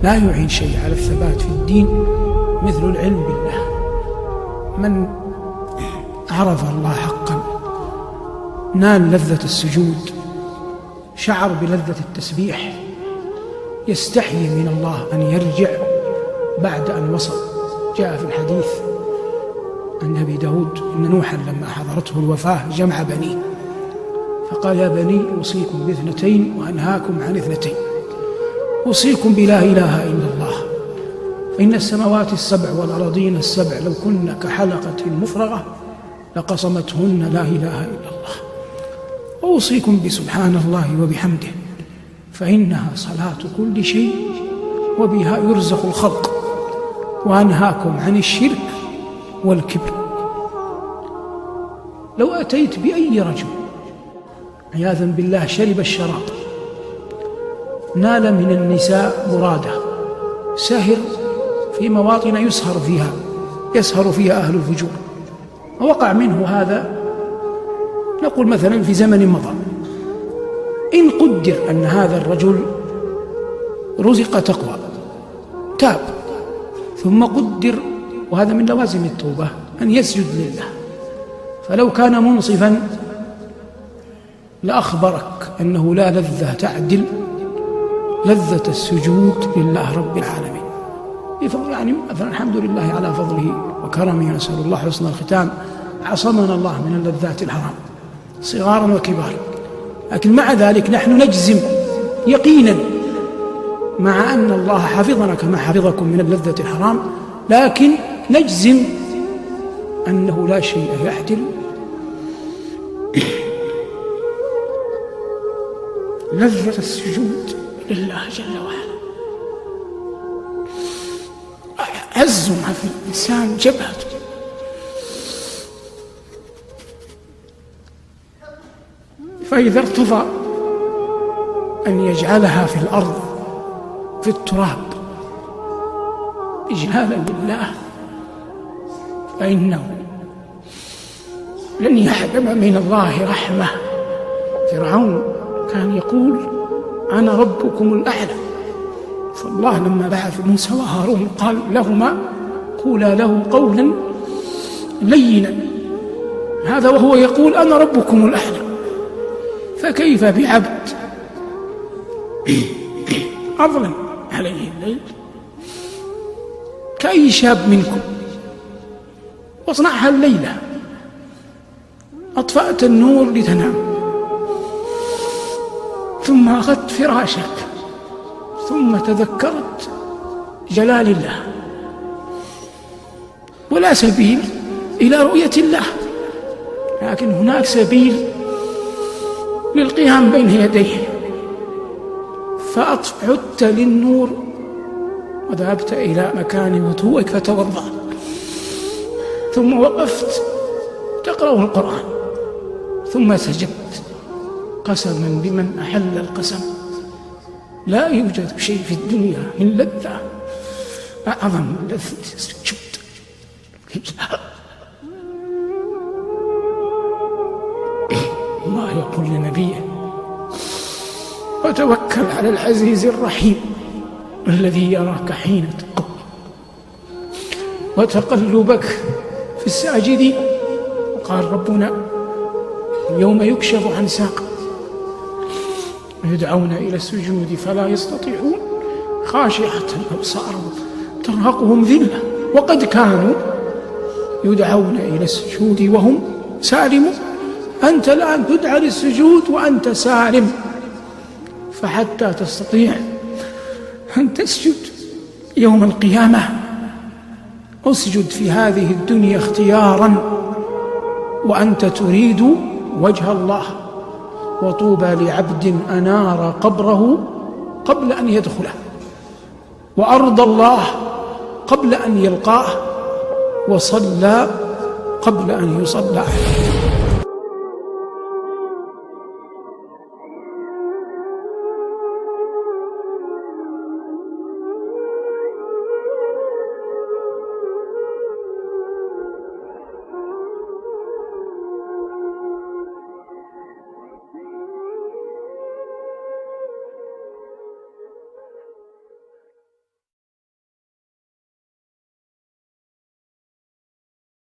لا يعين شيء على الثبات في الدين مثل العلم بالله. من عرف الله حقا نال لذة السجود، شعر بلذة التسبيح، يستحيي من الله أن يرجع بعد أن وصل. جاء في الحديث عن أبي داود إن نوحا لما حضرته الوفاة جمع بنيه فقال: يا بني أوصيكم باثنتين وأنهاكم عن اثنتين، أوصيكم بلا إله إلا الله، فإن السماوات السبع والأراضين السبع لو كن كحلقة مفرغة لقصمتهن لا إله إلا الله، وأوصيكم بسبحان الله وبحمده فإنها صلاة كل شيء وبها يرزق الخلق، وأنهاكم عن الشرك والكبر. لو أتيت بأي رجل عياذا بالله شرب الشراب، نال من النساء مراده، سهر في مواطن يسهر فيها أهل الفجور، ووقع منه هذا نقول مثلا في زمن مضى، إن قدر أن هذا الرجل رزق تقوى تاب، ثم قدر، وهذا من لوازم التوبة، أن يسجد لله، فلو كان منصفا لأخبرك أنه لا لذة تعدل لذة السجود لله رب العالمين. يعني مثلا الحمد لله على فضله وكرمه، نسأل الله حسن الختام، عصمنا الله من اللذات الحرام صغارا وكبارا، لكن مع ذلك نحن نجزم يقينا مع أن الله حفظنا كما حفظكم من اللذة الحرام، لكن نجزم أنه لا شيء يعدل لذة السجود لله جل وعلا. عز ما في الإنسان جبهته، فإذا ارتضى أن يجعلها في الأرض في التراب إجلالا لله فإنه لن يحرم من الله رحمة. فرعون كان يقول: أنا ربكم الأعلى، فالله لما بعث موسى وهارون قال لهما: قولا له قولا لينا، هذا وهو يقول أنا ربكم الأعلى. فكيف بعبد أظلم عليه الليل كأي شاب منكم، واصنعها الليلة، أطفأت النور لتنام، ثم أخذت فراشك، ثم تذكرت جلال الله، ولا سبيل إلى رؤية الله، لكن هناك سبيل للقيام بين يديه، فعدت للنور وذهبت إلى مكان وضوءك فتوضأ، ثم وقفت تقرأ القرآن، ثم سجدت، قسما بمن أحل القسم لا يوجد شيء في الدنيا من لذة أعظم من لذة السجود. الله يقول لنبيه: وتوكل على العزيز الرحيم الذي يراك حين تقوم وتقلبك في الساجدين. وقال ربنا: يوم يكشف عن ساق يدعون إلى السجود فلا يستطيعون خاشعة أبصارهم ترهقهم ذلة وقد كانوا يدعون إلى السجود وهم سالمون. أنت الآن تدعى للسجود وأنت سالم، فحتى تستطيع أن تسجد يوم القيامة اسجد في هذه الدنيا اختيارا وأنت تريد وجه الله. وطوبى لعبد أنار قبره قبل أن يدخله، وأرضى الله قبل أن يلقاه، وصلى قبل أن يصلى عليه.